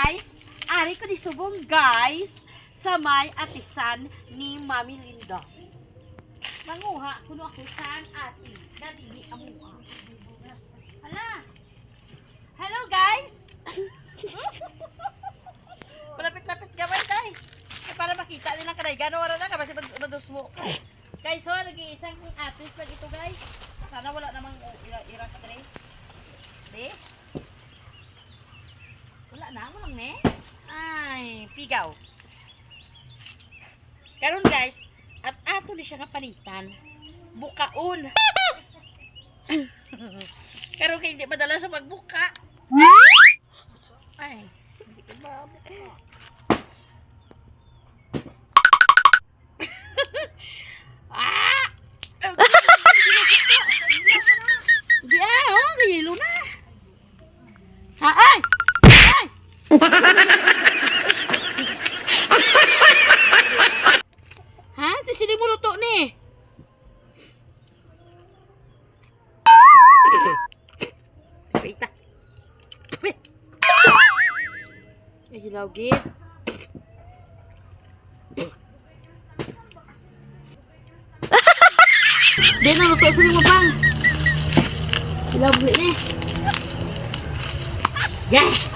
guys, ari ko di subong guys sa may atisan ni Mami Linda. Manguha kuno ako sa atis na dili amuha. Hala. Hello guys. Malapit-lapit gamay tay. Para makita nila kanay gano wala na ka basta madusmo. Guys, ho, nag-iisang atis lang ito guys. Sana wala namang irastre. Di? Wala na, walang ne? Ay, pigaw. Karon guys, at ato ni siya nga panitan. Bukaon. Karon kay hindi madala sa magbuka. Ay, hindi ko mabuka. Ah! Di oh, kayelo na. Ha, ay! Ay! Ha? Sini mo luto ni. Wait. Wait. Ay, hilaw gid. Di na luto sini mo pang. Hilaw buli ni. Guys.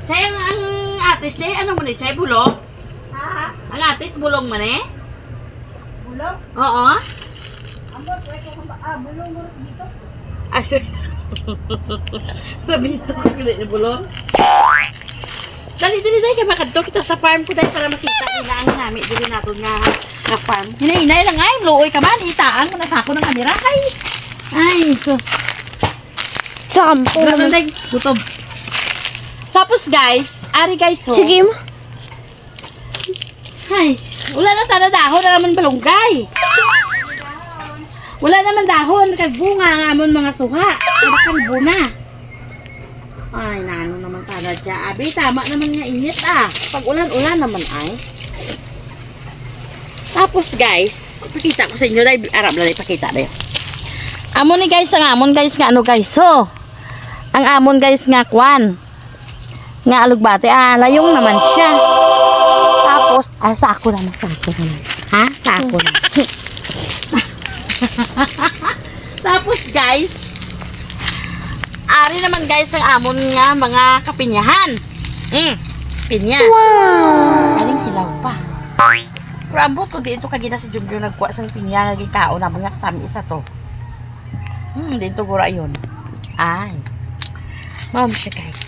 Saya ang atis ni, ano mo ni? Chay bulong? Ha? Ang atis bulong man eh? Bulong? Oo. Ambot, bulong mo sa bito. Ah, sa bito ko ni bulong. Dali kay makadto kita sa farm ko dahil para makita nila ang namin dili naton nga farm. Hinay lang ay luoy ka man itaan mo na sa ako ng kamera kay. Ay, sus. Sampo naman. Gutom. Tapos guys, ari guys ho. Sige mo. Ay, wala na tala dahon na naman balunggay. Wala naman dahon, kagbunga nga amon mga suha. Kalbo na. Ay, nano naman tala dya. Abi, tama naman nga init ah. Pag ulan-ulan naman ay. Tapos guys, ipakita ko sa inyo dahil arap na ipakita na yun. Amon ni guys, ang amon guys nga ano guys ho. Ang amon guys nga kwan. Nga alugbate, layong naman siya. Tapos, sa ako naman. Ha? Sa ako naman. Tapos guys, ari naman guys ang amon nga mga kapinyahan. Pinya. Wow! Aling hilaw pa. Rambo to, dito kagina si Junjun nagkuha sang pinya, nagikao na mga tamis to. Dito gura yun. Ay. Ma'am siya guys.